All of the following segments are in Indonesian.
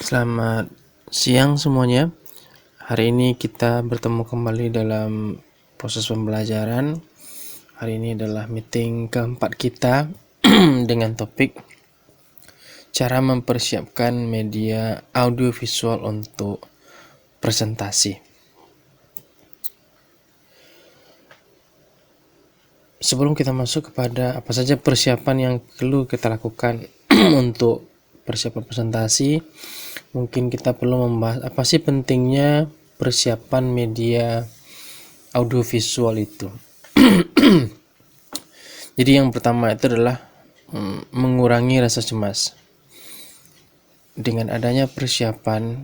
Selamat siang semuanya. Hari ini kita bertemu kembali dalam proses pembelajaran. Hari ini adalah meeting keempat kita dengan topik cara mempersiapkan media audiovisual untuk presentasi. Sebelum kita masuk kepada apa saja persiapan yang perlu kita lakukan untuk persiapan presentasi, mungkin kita perlu membahas apa sih pentingnya persiapan media audiovisual itu. Jadi yang pertama itu adalah mengurangi rasa cemas. Dengan adanya persiapan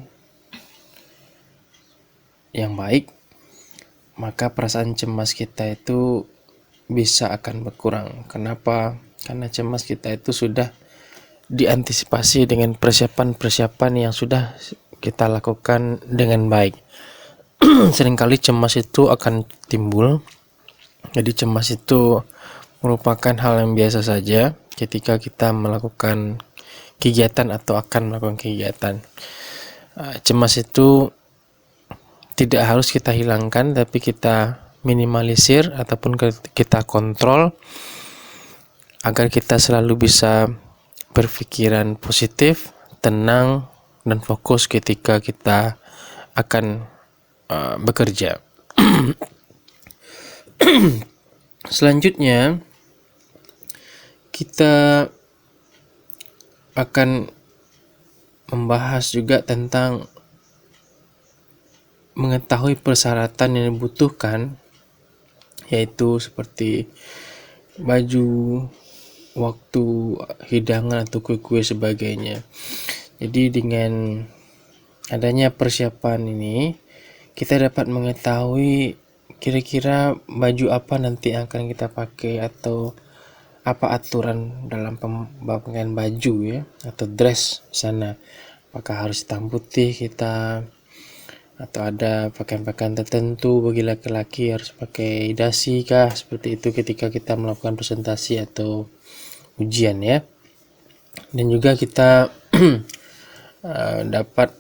yang baik, maka perasaan cemas kita itu bisa akan berkurang. Kenapa? Karena cemas kita itu sudah diantisipasi dengan persiapan-persiapan yang sudah kita lakukan dengan baik. Seringkali cemas itu akan timbul. Jadi cemas itu merupakan hal yang biasa saja ketika kita melakukan kegiatan atau akan melakukan kegiatan. Cemas itu tidak harus kita hilangkan, tapi kita minimalisir ataupun kita kontrol agar kita selalu bisa berpikiran positif, tenang, dan fokus ketika kita akan bekerja. Selanjutnya kita akan membahas juga tentang mengetahui persyaratan yang dibutuhkan, yaitu seperti baju, waktu, hidangan atau kue-kue sebagainya. Jadi dengan adanya persiapan ini, kita dapat mengetahui kira-kira baju apa nanti yang akan kita pakai atau apa aturan dalam pemakaian baju ya, atau dress di sana. Apakah harus hitam putih kita, atau ada pakaian-pakaian tertentu bagi laki-laki harus pakai dasi kah, seperti itu ketika kita melakukan presentasi atau ujian ya. Dan juga kita dapat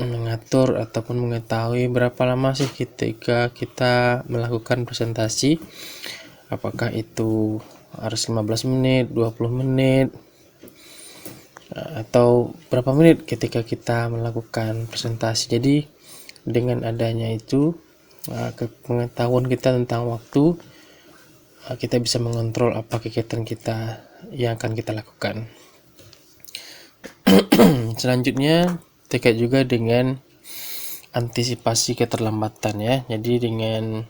mengatur ataupun mengetahui berapa lama sih ketika kita melakukan presentasi, apakah itu harus 15 menit, 20 menit, atau berapa menit ketika kita melakukan presentasi. Jadi dengan adanya itu pengetahuan kita tentang waktu, kita bisa mengontrol apa kegiatan kita yang akan kita lakukan. Selanjutnya terkait juga dengan antisipasi keterlambatan ya. Jadi dengan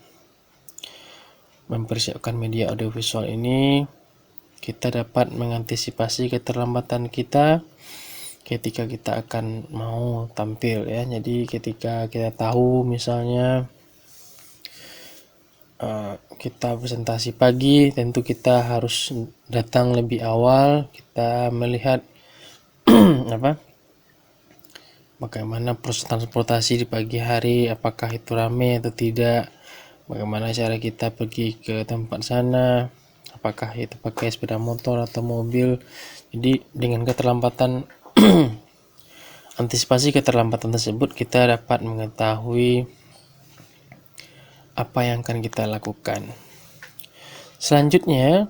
mempersiapkan media audiovisual ini, kita dapat mengantisipasi keterlambatan kita ketika kita akan mau tampil ya. Jadi ketika kita tahu misalnya kita presentasi pagi, tentu kita harus datang lebih awal. Kita melihat bagaimana proses transportasi di pagi hari, apakah itu ramai atau tidak, bagaimana cara kita pergi ke tempat sana, apakah itu pakai sepeda motor atau mobil. Jadi dengan keterlambatan antisipasi keterlambatan tersebut, kita dapat mengetahui apa yang akan kita lakukan. Selanjutnya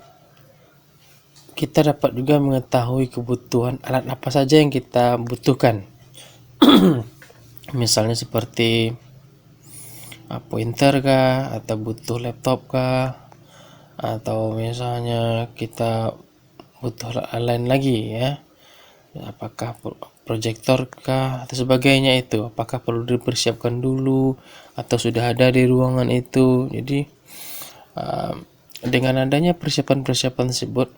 kita dapat juga mengetahui kebutuhan alat apa saja yang kita butuhkan. Misalnya seperti pointer kah, atau butuh laptop kah, atau misalnya kita butuh lain lagi ya, apakah proyektor kah atau sebagainya, itu apakah perlu dipersiapkan dulu atau sudah ada di ruangan itu. Jadi dengan adanya persiapan-persiapan tersebut,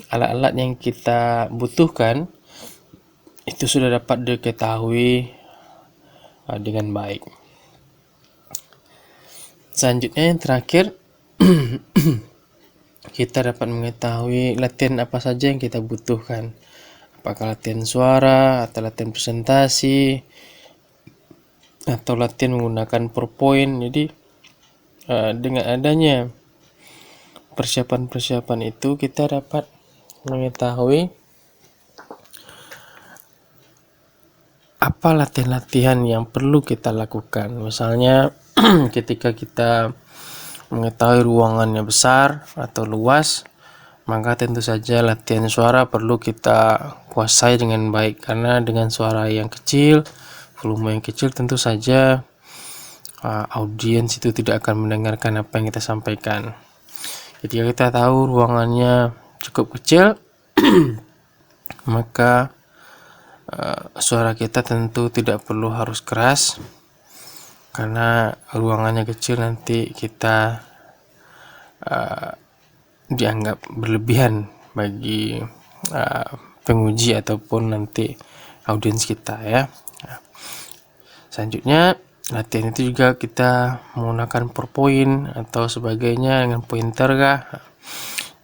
alat-alat yang kita butuhkan itu sudah dapat diketahui dengan baik. Selanjutnya yang terakhir, kita dapat mengetahui latihan apa saja yang kita butuhkan. Apakah latihan suara, atau latihan presentasi, atau latihan menggunakan PowerPoint. Jadi dengan adanya persiapan-persiapan itu, kita dapat mengetahui apa latihan-latihan yang perlu kita lakukan. Misalnya ketika kita mengetahui ruangannya besar atau luas, maka tentu saja latihan suara perlu kita kuasai dengan baik, karena dengan suara yang kecil, volume yang kecil, tentu saja audiens itu tidak akan mendengarkan apa yang kita sampaikan. Ketika kita tahu ruangannya cukup kecil, maka suara kita tentu tidak perlu harus keras, karena ruangannya kecil nanti kita dianggap berlebihan bagi penguji ataupun nanti audiens kita ya. Selanjutnya latihan itu juga kita menggunakan PowerPoint atau sebagainya dengan pointer kah.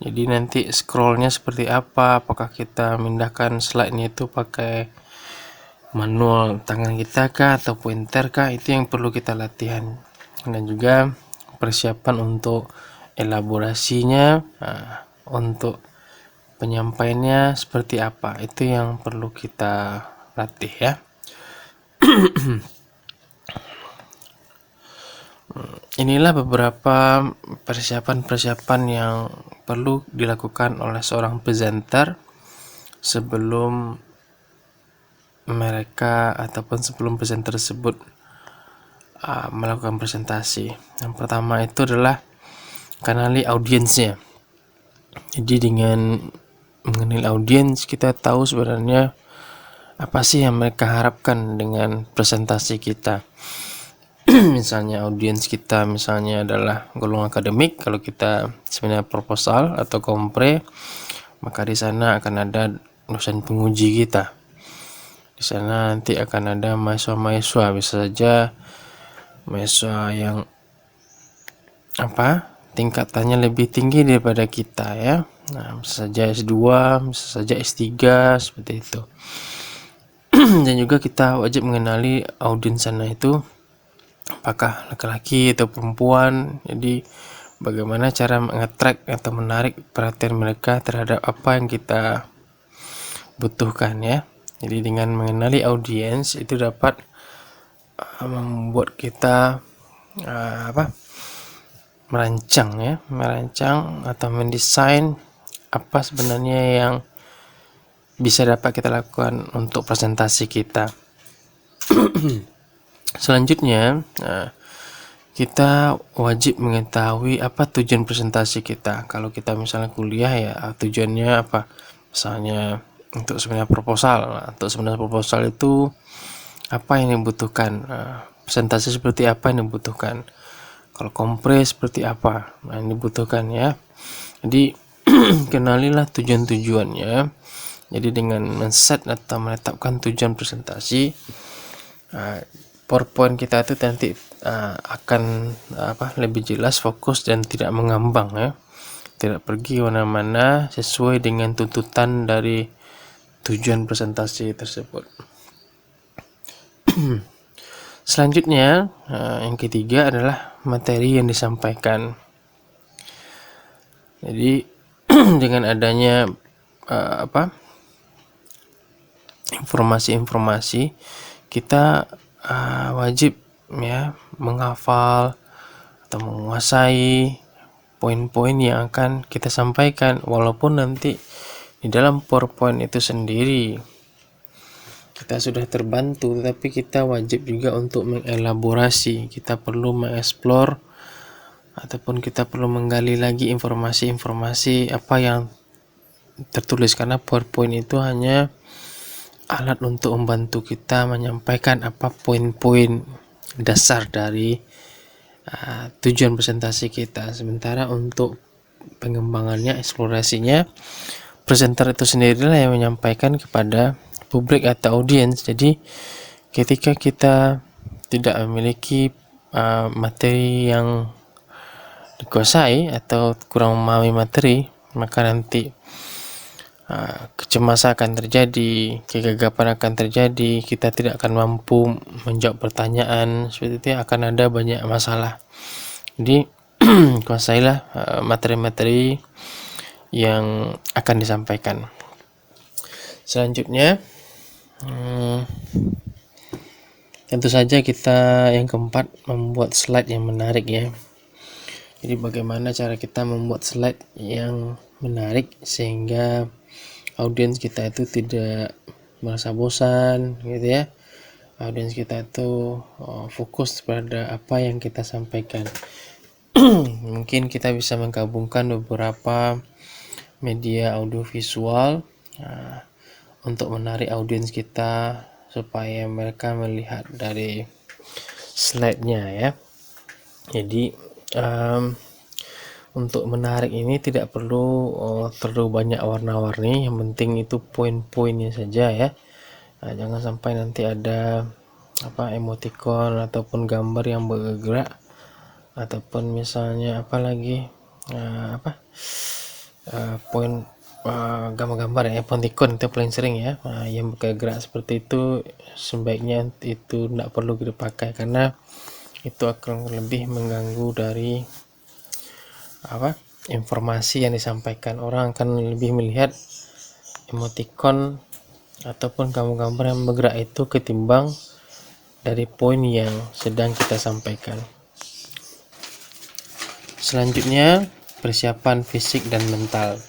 Jadi nanti scrollnya seperti apa, apakah kita memindahkan slide-nya itu pakai manual tangan kita kah atau pointer kah, itu yang perlu kita latihan. Dan juga persiapan untuk elaborasinya, untuk penyampaiannya seperti apa, itu yang perlu kita latih ya. Inilah beberapa persiapan-persiapan yang perlu dilakukan oleh seorang presenter sebelum mereka ataupun sebelum presenter tersebut melakukan presentasi. Yang pertama itu adalah kenali audiensnya. Jadi dengan mengenali audiens, kita tahu sebenarnya apa sih yang mereka harapkan dengan presentasi kita. Misalnya audiens kita misalnya adalah golongan akademik, kalau kita sebenarnya proposal atau kompre, maka di sana akan ada dosen penguji kita. Di sana nanti akan ada mahasiswa-mahasiswa, bisa saja mahasiswa yang tingkatannya lebih tinggi daripada kita ya. Nah, bisa saja S2, bisa saja S3, seperti itu. Dan juga kita wajib mengenali audiens sana itu apakah laki-laki atau perempuan. Jadi bagaimana cara mengattract atau menarik perhatian mereka terhadap apa yang kita butuhkan ya. Jadi dengan mengenali audiens itu dapat membuat kita merancang atau mendesain apa sebenarnya yang bisa dapat kita lakukan untuk presentasi kita. Selanjutnya, kita wajib mengetahui apa tujuan presentasi kita. Kalau kita misalnya kuliah ya, tujuannya apa? Misalnya untuk seminar proposal. Untuk seminar proposal itu apa yang dibutuhkan? Presentasi seperti apa yang dibutuhkan? Kalau kompre seperti apa yang dibutuhkan ya. Jadi kenalilah tujuan-tujuannya. Jadi dengan men-set atau menetapkan tujuan presentasi, PowerPoint kita itu nanti akan lebih jelas, fokus, dan tidak mengambang ya, tidak pergi mana-mana, sesuai dengan tuntutan dari tujuan presentasi tersebut. Selanjutnya yang ketiga adalah materi yang disampaikan. Jadi dengan adanya informasi-informasi, kita wajib ya menghafal atau menguasai poin-poin yang akan kita sampaikan, walaupun nanti di dalam PowerPoint itu sendiri kita sudah terbantu, tetapi kita wajib juga untuk mengelaborasi. Kita perlu mengeksplor ataupun kita perlu menggali lagi informasi-informasi apa yang tertulis, karena PowerPoint itu hanya alat untuk membantu kita menyampaikan apa poin-poin dasar dari tujuan presentasi kita. Sementara untuk pengembangannya, eksplorasinya, presenter itu sendirilah yang menyampaikan kepada publik atau audiens. Jadi ketika kita tidak memiliki materi yang dikuasai atau kurang memahami materi, maka nanti kecemasan akan terjadi, kegagapan akan terjadi, kita tidak akan mampu menjawab pertanyaan, seperti itu akan ada banyak masalah. Jadi kuasailah materi-materi yang akan disampaikan. Selanjutnya Tentu saja kita yang keempat membuat slide yang menarik ya. Jadi bagaimana cara kita membuat slide yang menarik sehingga audiens kita itu tidak merasa bosan gitu ya. Audiens kita itu fokus pada apa yang kita sampaikan. Mungkin kita bisa menggabungkan beberapa media audiovisual untuk menarik audiens kita supaya mereka melihat dari slide-nya ya. Jadi untuk menarik ini tidak perlu terlalu banyak warna-warni, yang penting itu poin-poinnya saja ya. Jangan sampai nanti ada emoticon ataupun gambar yang bergerak, ataupun misalnya poin gambar-gambar ya, emoticon itu paling sering ya, yang bergerak seperti itu sebaiknya itu tidak perlu dipakai, karena itu akan lebih mengganggu dari informasi yang disampaikan. Orang akan lebih melihat emoticon ataupun gambar-gambar yang bergerak itu ketimbang dari poin yang sedang kita sampaikan. Selanjutnya, persiapan fisik dan mental.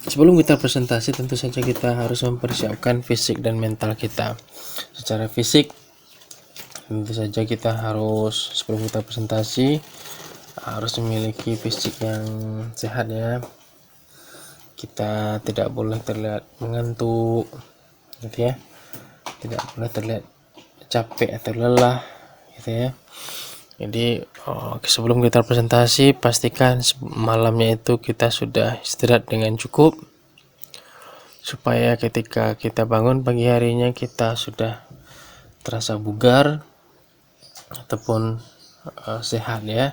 Sebelum kita presentasi, tentu saja kita harus mempersiapkan fisik dan mental kita. Secara fisik, tentu saja kita harus, sebelum kita presentasi, harus memiliki fisik yang sehat ya. Kita tidak boleh terlihat mengantuk gitu ya, tidak boleh terlihat capek atau lelah gitu ya. Jadi sebelum kita presentasi, pastikan malamnya itu kita sudah istirahat dengan cukup, supaya ketika kita bangun pagi harinya kita sudah terasa bugar ataupun sehat ya.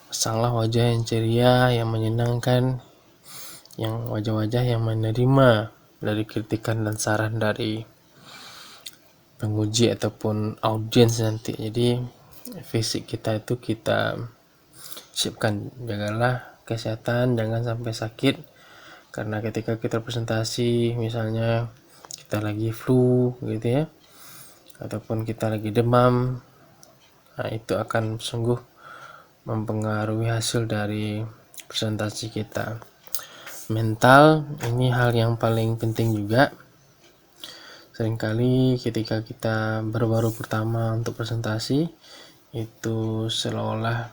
Pasanglah wajah yang ceria, yang menyenangkan, yang wajah-wajah yang menerima dari kritikan dan saran dari penguji ataupun audiens nanti. Jadi fisik kita itu kita siapkan, jagalah kesehatan, jangan sampai sakit, karena ketika kita presentasi misalnya kita lagi flu gitu ya, ataupun kita lagi demam, itu akan sungguh mempengaruhi hasil dari presentasi kita. Mental ini hal yang paling penting juga. Seringkali ketika kita baru-baru pertama untuk presentasi, itu seolah-olah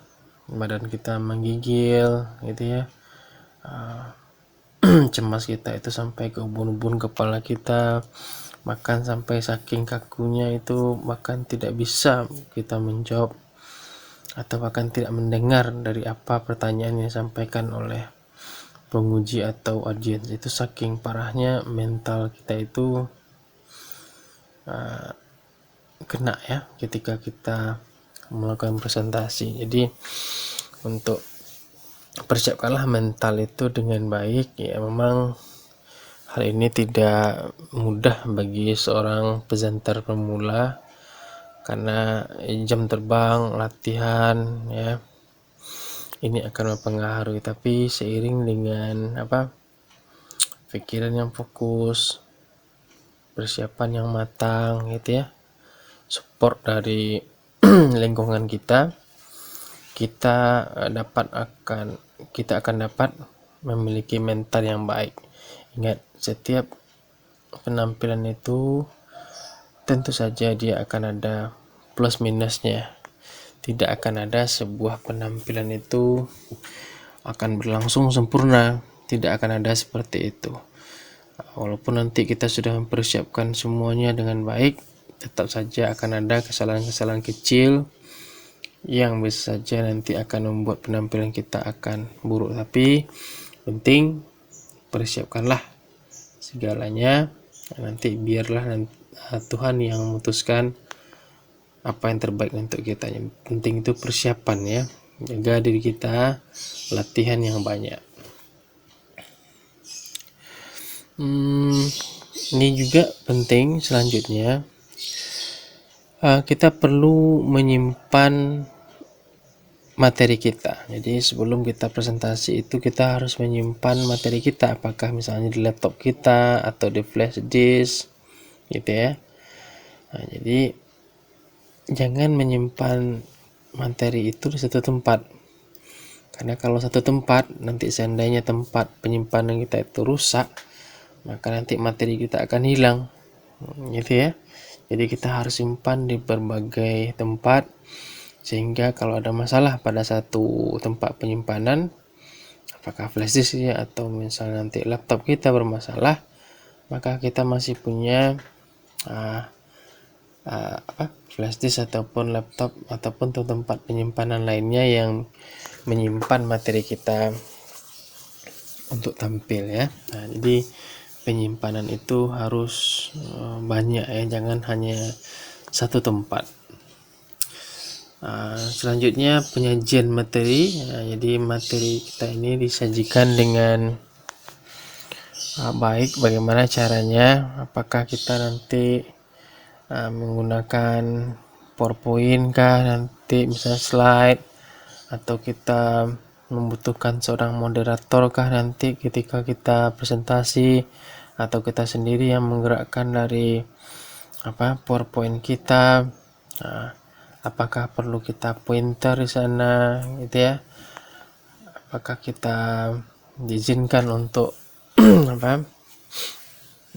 badan kita menggigil gitu ya, cemas kita itu sampai ke ubun-ubun kepala kita, bahkan sampai saking kakunya itu bahkan tidak bisa kita menjawab atau bahkan tidak mendengar dari apa pertanyaan yang disampaikan oleh penguji atau audiens. Itu saking parahnya mental kita itu kena ya ketika kita melakukan presentasi. Jadi untuk persiapkanlah mental itu dengan baik ya. Memang hal ini tidak mudah bagi seorang presenter pemula, karena jam terbang latihan ya ini akan mempengaruhi, tapi seiring dengan pikiran yang fokus, persiapan yang matang gitu ya, support dari lingkungan kita akan dapat memiliki mental yang baik. Ingat, setiap penampilan itu tentu saja dia akan ada plus minusnya. Tidak akan ada sebuah penampilan itu akan berlangsung sempurna, tidak akan ada seperti itu. Walaupun nanti kita sudah mempersiapkan semuanya dengan baik, tetap saja akan ada kesalahan-kesalahan kecil yang bisa saja nanti akan membuat penampilan kita akan buruk. Tapi penting persiapkanlah segalanya, nanti biarlah Tuhan yang memutuskan apa yang terbaik untuk kita. Yang penting itu persiapan ya, jaga diri kita, latihan yang banyak. Ini juga penting. Selanjutnya kita perlu menyimpan materi kita. Jadi sebelum kita presentasi itu kita harus menyimpan materi kita, apakah misalnya di laptop kita atau di flash disk gitu ya. Nah, jadi jangan menyimpan materi itu di satu tempat, karena kalau satu tempat nanti seandainya tempat penyimpanan kita itu rusak, maka nanti materi kita akan hilang gitu ya. Jadi kita harus simpan di berbagai tempat, sehingga kalau ada masalah pada satu tempat penyimpanan, apakah flash disk ya atau misalnya nanti laptop kita bermasalah, maka kita masih punya flash disk ataupun laptop ataupun tempat penyimpanan lainnya yang menyimpan materi kita untuk tampil ya. Nah, jadi penyimpanan itu harus banyak ya, jangan hanya satu tempat. Selanjutnya penyajian materi. Jadi materi kita ini disajikan dengan baik. Bagaimana caranya? Apakah kita nanti menggunakan PowerPoint kah, nanti misalnya slide, atau kita membutuhkan seorang moderator kah nanti ketika kita presentasi, atau kita sendiri yang menggerakkan dari PowerPoint kita. Apakah perlu kita pointer di sana gitu ya, apakah kita diizinkan untuk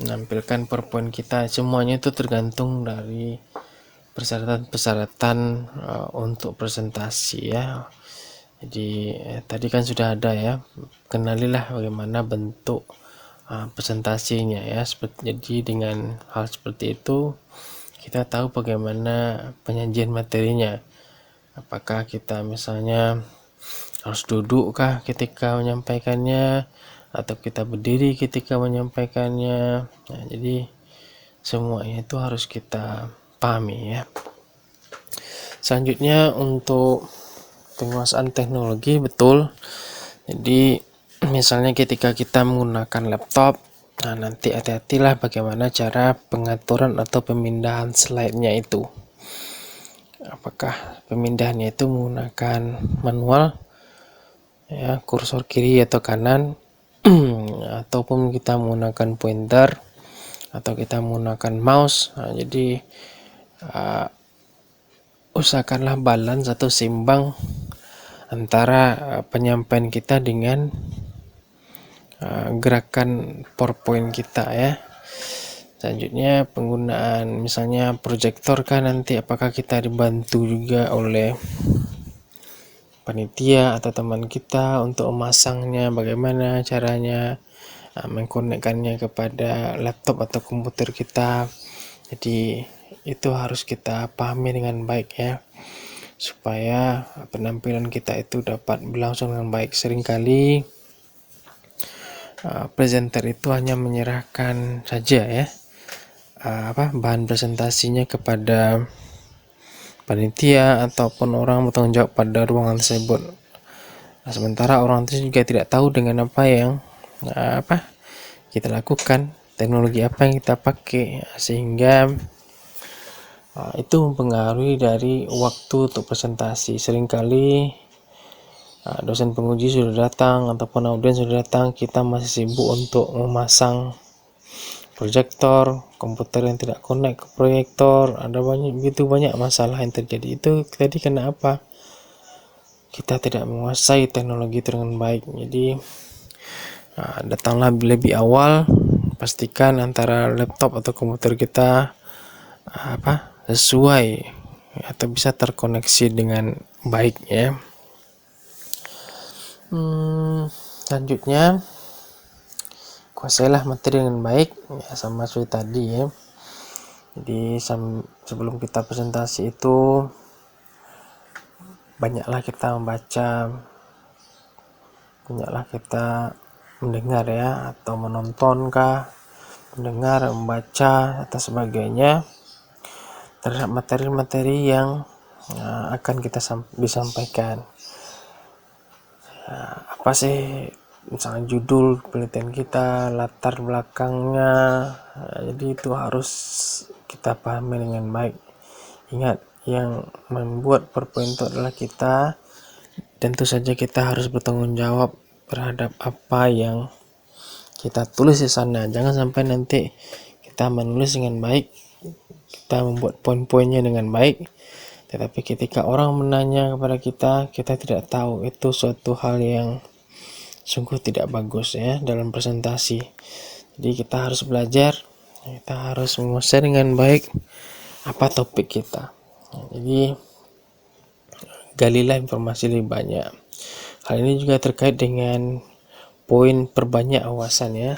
menampilkan PowerPoint kita. Semuanya itu tergantung dari persyaratan-persyaratan untuk presentasi ya. Jadi tadi kan sudah ada ya, kenalilah bagaimana bentuk presentasinya ya. Jadi dengan hal seperti itu kita tahu bagaimana penyajian materinya. Apakah kita misalnya harus duduk kah ketika menyampaikannya, atau kita berdiri ketika menyampaikannya. Nah, jadi semuanya itu harus kita pahami ya. Selanjutnya untuk penguasaan teknologi, betul. Jadi misalnya ketika kita menggunakan laptop, nah nanti hati-hatilah bagaimana cara pengaturan atau pemindahan slide-nya itu. Apakah pemindahannya itu menggunakan manual ya, kursor kiri atau kanan, ataupun kita menggunakan pointer, atau kita menggunakan mouse. Nah, jadi usahakanlah balance atau seimbang antara penyampaian kita dengan gerakan PowerPoint kita ya. Selanjutnya penggunaan misalnya proyektor kan nanti, apakah kita dibantu juga oleh panitia atau teman kita untuk memasangnya, bagaimana caranya mengkonekkannya kepada laptop atau komputer kita. Jadi itu harus kita pahami dengan baik ya, supaya penampilan kita itu dapat berlangsung dengan baik. Seringkali presenter itu hanya menyerahkan saja ya bahan presentasinya kepada panitia ataupun orang bertanggung jawab pada ruangan tersebut. Nah, sementara orang itu juga tidak tahu dengan apa yang kita lakukan, teknologi apa yang kita pakai, sehingga itu mempengaruhi dari waktu untuk presentasi. Seringkali dosen penguji sudah datang ataupun audiens sudah datang, kita masih sibuk untuk memasang proyektor, komputer yang tidak connect ke proyektor, ada begitu banyak masalah yang terjadi. Itu tadi karena apa? Kita tidak menguasai teknologi dengan baik. Jadi datanglah lebih awal, pastikan antara laptop atau komputer kita sesuai atau bisa terkoneksi dengan baik ya. Selanjutnya kuasailah materi dengan baik ya, sama seperti tadi ya. Jadi sebelum kita presentasi itu banyaklah kita membaca, banyaklah kita mendengar ya, atau menonton kah, mendengar, membaca atau sebagainya terhadap materi-materi yang akan kita disampaikan. Apa sih misalnya judul penelitian kita, latar belakangnya. Jadi itu harus kita pahami dengan baik. Ingat, yang membuat PowerPoint itu adalah kita, tentu saja kita harus bertanggung jawab terhadap apa yang kita tulis di sana. Jangan sampai nanti kita menulis dengan baik, kita membuat poin-poinnya dengan baik, tetapi ketika orang menanya kepada kita, kita tidak tahu. Itu suatu hal yang sungguh tidak bagus ya dalam presentasi. Jadi kita harus belajar, kita harus menguasai dengan baik apa topik kita. Jadi galilah informasi lebih banyak. Hal ini juga terkait dengan poin perbanyak wawasan ya.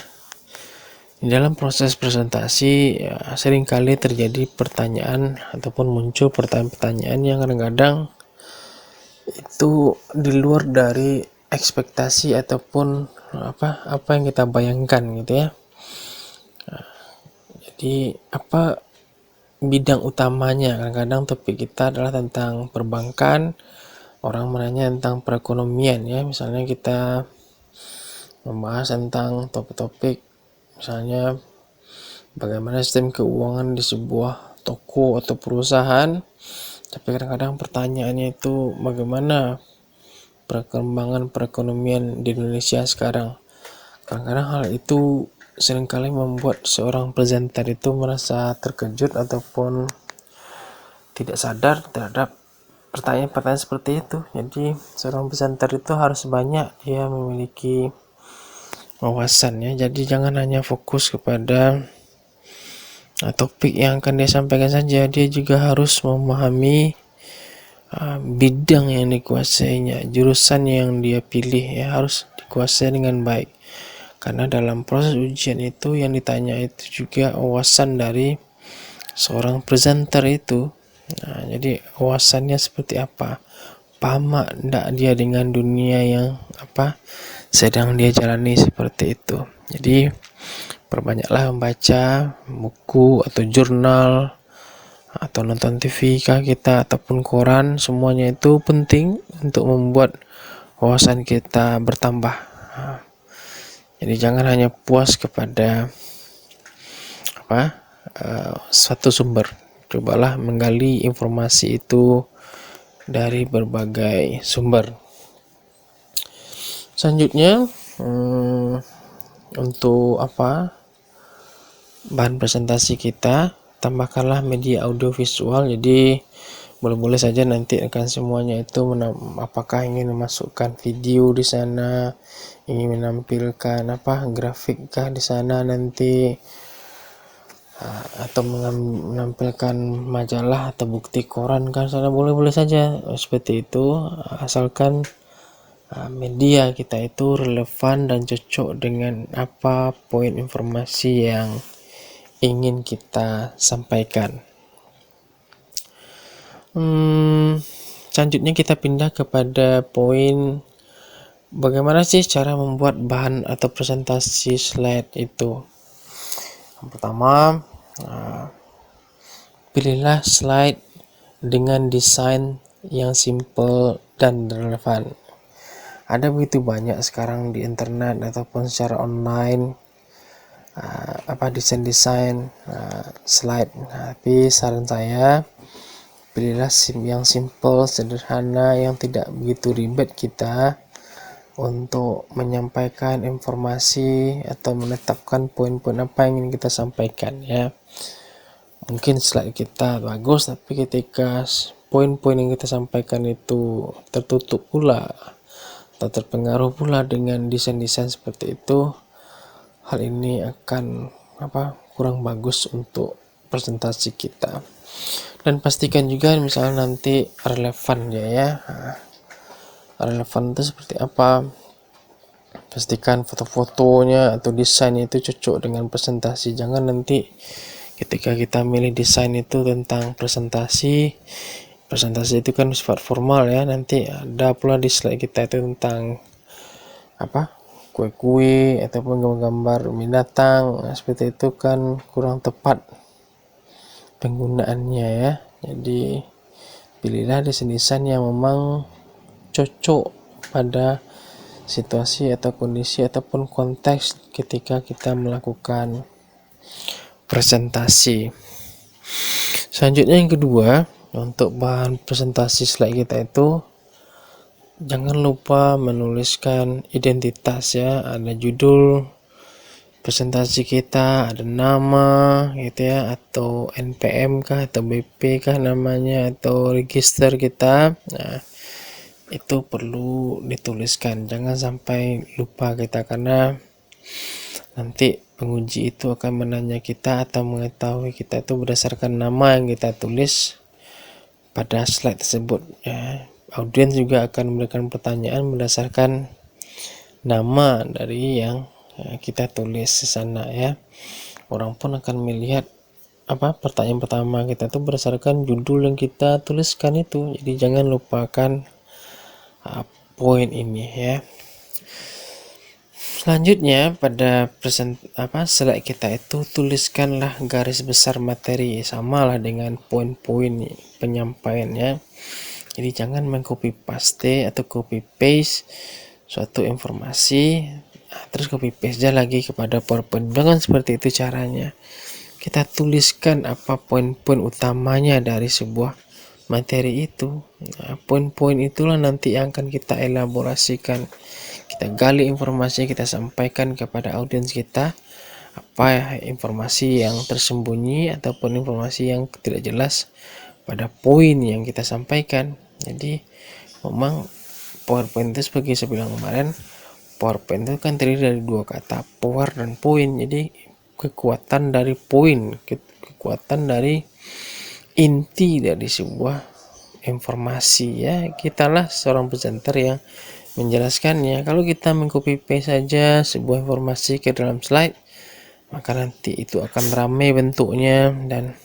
Di dalam proses presentasi ya, seringkali terjadi pertanyaan ataupun muncul pertanyaan-pertanyaan yang kadang-kadang itu di luar dari ekspektasi ataupun apa yang kita bayangkan gitu ya. Jadi apa bidang utamanya? Kadang-kadang topik kita adalah tentang perbankan, orang menanya tentang perekonomian ya. Misalnya kita membahas tentang topik-topik misalnya bagaimana sistem keuangan di sebuah toko atau perusahaan, tapi kadang-kadang pertanyaannya itu bagaimana perkembangan perekonomian di Indonesia sekarang. Kadang-kadang hal itu seringkali membuat seorang presenter itu merasa terkejut ataupun tidak sadar terhadap pertanyaan-pertanyaan seperti itu. Jadi seorang presenter itu harus banyak dia memiliki wawasan ya. Jadi jangan hanya fokus kepada topik yang akan dia sampaikan saja, dia juga harus memahami bidang yang dikuasainya, jurusan yang dia pilih ya harus dikuasai dengan baik. Karena dalam proses ujian itu yang ditanya itu juga wawasan dari seorang presenter itu. Nah, jadi wawasannya seperti apa? Paham enggak dia dengan dunia yang sedang dia jalani seperti itu. Jadi perbanyaklah membaca buku atau jurnal atau nonton TV kita ataupun koran, semuanya itu penting untuk membuat wawasan kita bertambah. Jadi jangan hanya puas kepada satu sumber, cobalah menggali informasi itu dari berbagai sumber. Selanjutnya untuk bahan presentasi kita, tambahkanlah media audio visual. Jadi boleh-boleh saja nanti akan semuanya itu apakah ingin memasukkan video di sana, ingin menampilkan grafikkah di sana nanti, atau menampilkan majalah atau bukti koran kan sana, boleh-boleh saja seperti itu, asalkan media kita itu relevan dan cocok dengan apa poin informasi yang ingin kita sampaikan. Selanjutnya kita pindah kepada poin bagaimana sih cara membuat bahan atau presentasi slide itu. Yang pertama, pilihlah slide dengan desain yang simple dan relevan. Ada begitu banyak sekarang di internet ataupun secara online desain slide. Tapi saran saya pilihlah yang simple, sederhana, yang tidak begitu ribet kita untuk menyampaikan informasi atau menetapkan poin-poin apa yang ingin kita sampaikan ya. Mungkin slide kita bagus, tapi ketika poin-poin yang kita sampaikan itu tertutup pula atau terpengaruh pula dengan desain-desain seperti itu, hal ini akan kurang bagus untuk presentasi kita. Dan pastikan juga misalnya nanti relevan ya. Relevan itu seperti apa? Pastikan foto-fotonya atau desainnya itu cocok dengan presentasi. Jangan nanti ketika kita milih desain itu tentang presentasi itu kan sifat formal ya, nanti ada pula di slide kita itu tentang kue-kue ataupun gambar binatang. Seperti itu kan kurang tepat penggunaannya ya. Jadi pilihlah desain yang memang cocok pada situasi atau kondisi ataupun konteks ketika kita melakukan presentasi. Selanjutnya yang kedua, untuk bahan presentasi slide kita itu Jangan lupa menuliskan identitas ya, ada judul presentasi kita, ada nama gitu ya, atau NPM kah atau BP kah namanya, atau register kita. Nah, itu perlu dituliskan, jangan sampai lupa kita, karena nanti penguji itu akan menanya kita atau mengetahui kita itu berdasarkan nama yang kita tulis pada slide tersebut ya. Audiens juga akan memberikan pertanyaan berdasarkan nama dari yang kita tulis di sana ya. Orang pun akan melihat pertanyaan pertama kita itu berdasarkan judul yang kita tuliskan itu. Jadi jangan lupakan poin ini ya. Selanjutnya pada slide kita itu tuliskanlah garis besar materi, samalah dengan poin-poin penyampaiannya. Jadi jangan mengcopy paste atau copy paste suatu informasi terus copy paste lagi kepada PowerPoint. Jangan seperti itu caranya. Kita tuliskan apa poin-poin utamanya dari sebuah materi itu. Nah, poin-poin itulah nanti yang akan kita elaborasikan. Kita gali informasi, kita sampaikan kepada audiens kita apa informasi yang tersembunyi ataupun informasi yang tidak jelas pada poin yang kita sampaikan. Jadi memang PowerPoint itu seperti saya bilang kemarin, PowerPoint itu kan terdiri dari dua kata, power dan point. Jadi kekuatan dari poin, kekuatan dari inti dari sebuah informasi ya. Kitalah seorang presenter yang menjelaskannya. Kalau kita mengcopy paste saja sebuah informasi ke dalam slide, maka nanti itu akan ramai bentuknya dan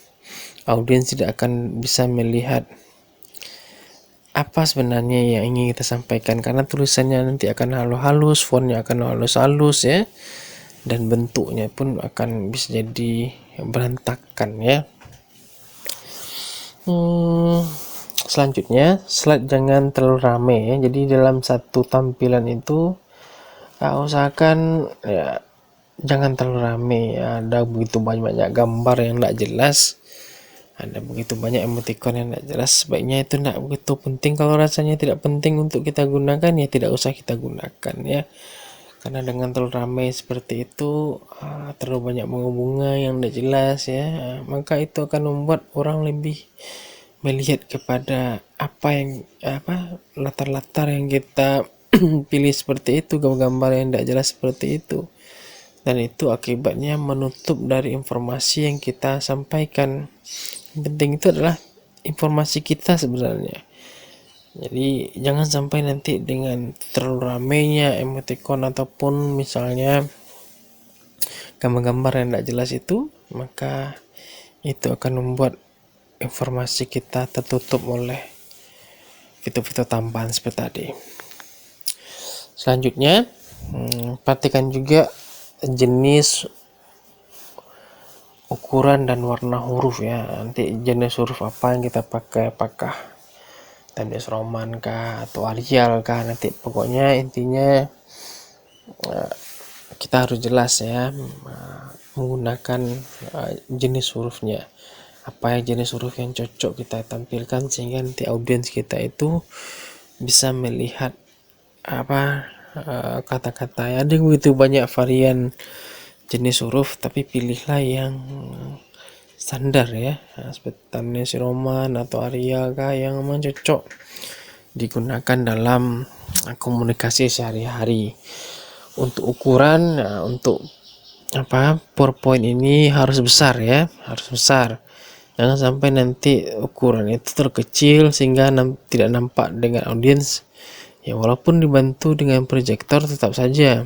audiens tidak akan bisa melihat apa sebenarnya yang ingin kita sampaikan, karena tulisannya nanti akan halus-halus, fontnya akan halus-halus ya, dan bentuknya pun akan bisa jadi berantakan ya. Selanjutnya, slide jangan terlalu ramai ya. Jadi dalam satu tampilan itu usahakan ya jangan terlalu ramai ya. Ada begitu banyak gambar yang tidak jelas, ada begitu banyak emoticon yang tidak jelas. Sebaiknya itu tidak begitu penting. Kalau rasanya tidak penting untuk kita gunakan, ya tidak usah kita gunakan ya. Karena dengan terlalu ramai seperti itu, terlalu banyak bunga-bunga yang tidak jelas ya, maka itu akan membuat orang lebih melihat kepada latar-latar yang kita pilih seperti itu, gambar yang tidak jelas seperti itu, dan itu akibatnya menutup dari informasi yang kita sampaikan. Yang penting itu adalah informasi kita sebenarnya. Jadi jangan sampai nanti dengan terlalu ramainya emoticon ataupun misalnya gambar-gambar yang tidak jelas itu, maka itu akan membuat informasi kita tertutup oleh fitur-fitur tambahan seperti tadi. Selanjutnya, perhatikan juga jenis, ukuran dan warna huruf ya. Nanti jenis huruf apa yang kita pakai, apakah Times Roman kah atau Arial kah, nanti pokoknya intinya kita harus jelas ya menggunakan jenis hurufnya. Apa yang jenis huruf yang cocok kita tampilkan sehingga nanti audiens kita itu bisa melihat kata-kata. Ada begitu banyak varian jenis huruf, tapi pilihlah yang standar ya, seperti Times Roman atau Arial kah yang memang cocok digunakan dalam komunikasi sehari-hari. Untuk ukuran, untuk PowerPoint ini harus besar ya, harus besar. Jangan sampai nanti ukuran itu terkecil sehingga tidak nampak dengan audiens. Ya walaupun dibantu dengan proyektor tetap saja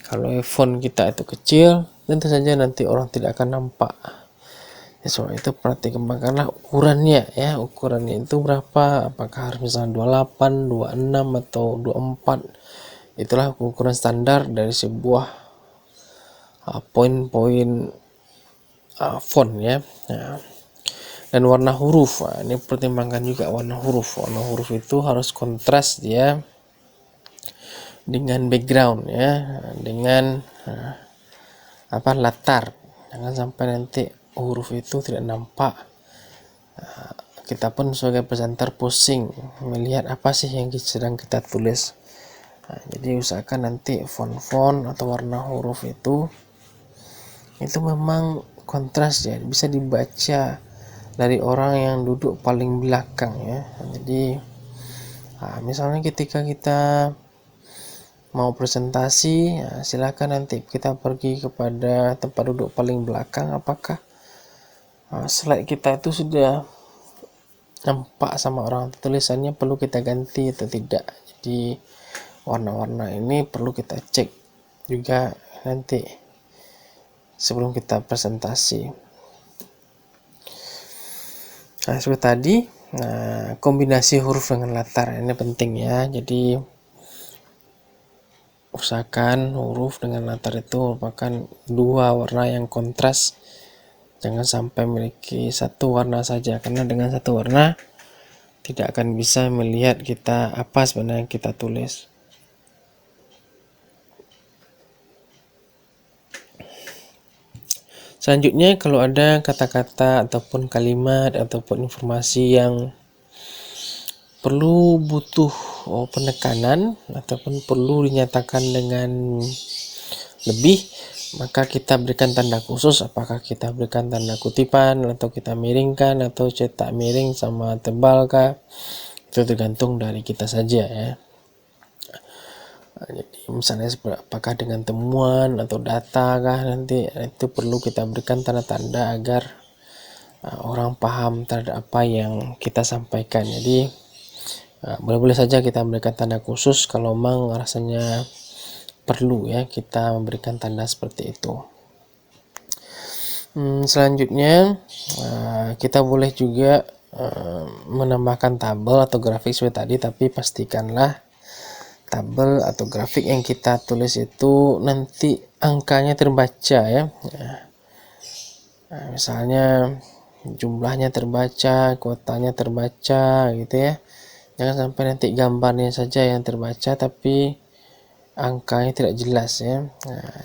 kalau font kita itu kecil, tentu saja nanti orang tidak akan nampak. Ya, soal itu perhatikanlah ukurannya ya, ukurannya itu berapa, apakah harus misalnya 28, 26 atau 24. Itulah ukuran standar dari sebuah poin-poin font ya. Nah, dan warna huruf, ini pertimbangkan juga warna huruf. Warna huruf itu harus kontras dia dengan background ya, dengan latar. Jangan sampai nanti huruf itu tidak nampak kita pun sebagai presenter pusing melihat apa sih yang sedang kita tulis. Jadi usahakan nanti font atau warna huruf itu memang kontras ya, bisa dibaca dari orang yang duduk paling belakang ya. Jadi misalnya ketika kita mau presentasi, silakan nanti kita pergi kepada tempat duduk paling belakang, apakah slide kita itu sudah nampak sama orang, tulisannya perlu kita ganti atau tidak. Jadi warna-warna ini perlu kita cek juga nanti sebelum kita presentasi. Seperti tadi, kombinasi huruf dengan latar ini penting ya. Jadi usahakan huruf dengan latar itu merupakan dua warna yang kontras, jangan sampai memiliki satu warna saja, karena dengan satu warna tidak akan bisa melihat kita apa sebenarnya yang kita tulis. Selanjutnya, kalau ada kata-kata ataupun kalimat ataupun informasi yang butuh penekanan ataupun perlu dinyatakan dengan lebih, maka kita berikan tanda khusus, apakah kita berikan tanda kutipan atau kita miringkan atau cetak miring sama tebal kah, itu tergantung dari kita saja ya. Jadi misalnya apakah dengan temuan atau data kah, nanti itu perlu kita berikan tanda-tanda agar orang paham terhadap apa yang kita sampaikan. Jadi boleh-boleh saja kita memberikan tanda khusus kalau memang rasanya perlu ya kita memberikan tanda seperti itu. Selanjutnya kita boleh juga menambahkan tabel atau grafik seperti tadi, tapi pastikanlah tabel atau grafik yang kita tulis itu nanti angkanya terbaca ya. Misalnya jumlahnya terbaca, kuotanya terbaca gitu ya. Jangan sampai nanti gambarnya saja yang terbaca tapi angkanya tidak jelas ya.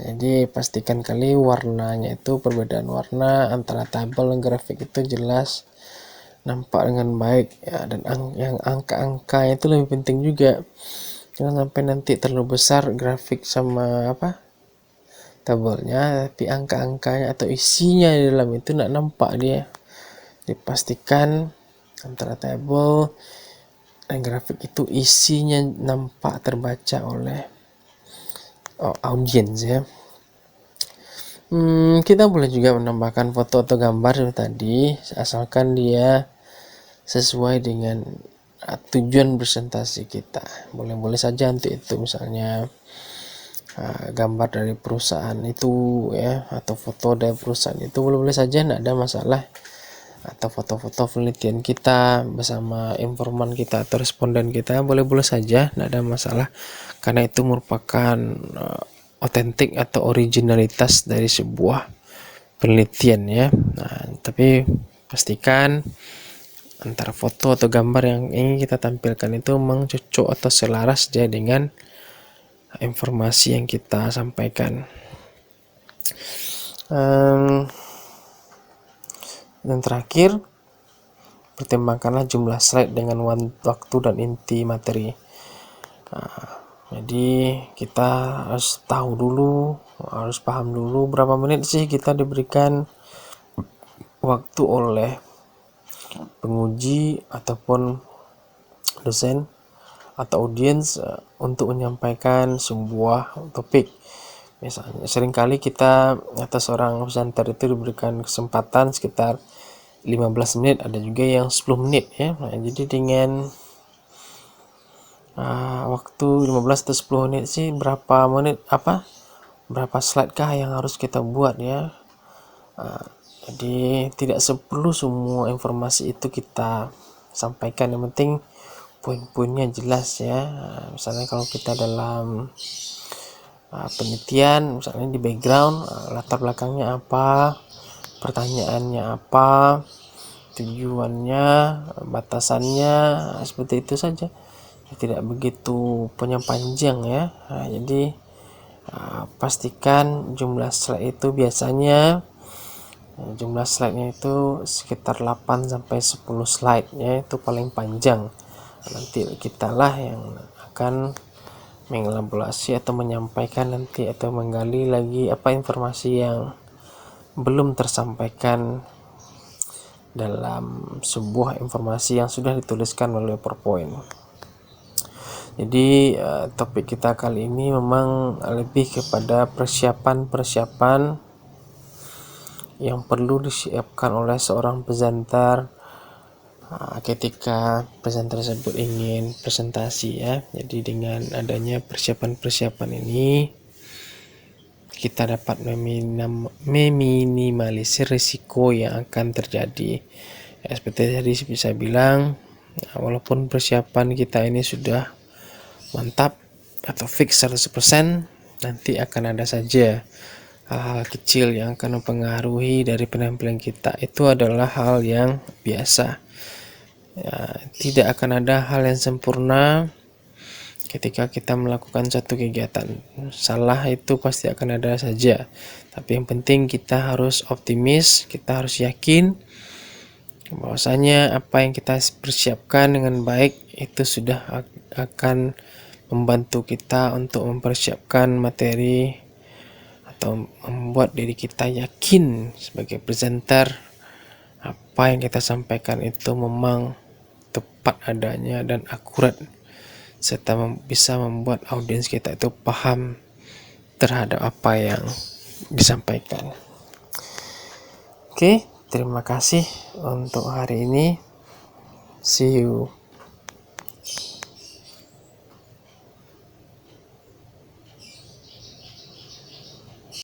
Jadi pastikan kali warnanya itu, perbedaan warna antara tabel dan grafik itu jelas, nampak dengan baik ya. Dan yang angka-angka itu lebih penting juga. Jangan sampai nanti terlalu besar grafik sama tabelnya, tapi angka-angkanya atau isinya di dalam itu tidak nampak dia. Dipastikan antara tabel dan grafik itu isinya nampak terbaca oleh audiens ya. Kita boleh juga menambahkan foto atau gambar seperti tadi, asalkan dia sesuai dengan tujuan presentasi kita. Boleh-boleh saja untuk itu, misalnya gambar dari perusahaan itu ya, atau foto dari perusahaan itu boleh-boleh saja, tidak ada masalah. Atau foto-foto penelitian kita bersama informan kita atau responden kita, boleh-boleh saja, tidak ada masalah, karena itu merupakan otentik atau originalitas dari sebuah penelitian ya. Tapi pastikan antara foto atau gambar yang ingin kita tampilkan itu memang cocok atau selaras dia dengan informasi yang kita sampaikan. Dan terakhir, pertimbangkanlah jumlah slide dengan waktu dan inti materi. Jadi kita harus tahu dulu, harus paham dulu berapa menit sih kita diberikan waktu oleh penguji ataupun dosen atau audiens untuk menyampaikan sebuah topik. Misalnya seringkali kita atau seorang presenter itu diberikan kesempatan sekitar 15 menit, ada juga yang 10 menit ya. Jadi dengan waktu 15 atau 10 menit sih, berapa slide kah yang harus kita buat ya. Jadi tidak perlu semua informasi itu kita sampaikan, yang penting poin-poinnya jelas ya. Misalnya kalau kita dalam penelitian, misalnya di background, latar belakangnya apa, pertanyaannya apa, tujuannya, batasannya, seperti itu saja, tidak begitu panjang ya. Jadi pastikan jumlah slide itu biasanya Jumlah slide-nya itu sekitar 8 sampai 10 slide ya, itu paling panjang. Nanti kita lah yang akan mengelaborasi atau menyampaikan nanti atau menggali lagi apa informasi yang belum tersampaikan dalam sebuah informasi yang sudah dituliskan melalui PowerPoint. Jadi topik kita kali ini memang lebih kepada persiapan yang perlu disiapkan oleh seorang presenter ketika presenter tersebut ingin presentasi ya. Jadi dengan adanya persiapan-persiapan ini kita dapat meminimalisir risiko yang akan terjadi. Ya, seperti tadi bisa bilang, walaupun persiapan kita ini sudah mantap atau fix 100%, nanti akan ada saja hal-hal kecil yang akan mempengaruhi dari penampilan kita. Itu adalah hal yang biasa ya, tidak akan ada hal yang sempurna ketika kita melakukan satu kegiatan. Salah itu pasti akan ada saja, tapi yang penting kita harus optimis, kita harus yakin bahwasanya apa yang kita persiapkan dengan baik itu sudah akan membantu kita untuk mempersiapkan materi atau membuat diri kita yakin sebagai presenter apa yang kita sampaikan itu memang tepat adanya dan akurat, serta bisa membuat audiens kita itu paham terhadap apa yang disampaikan. Oke, terima kasih untuk hari ini. See you.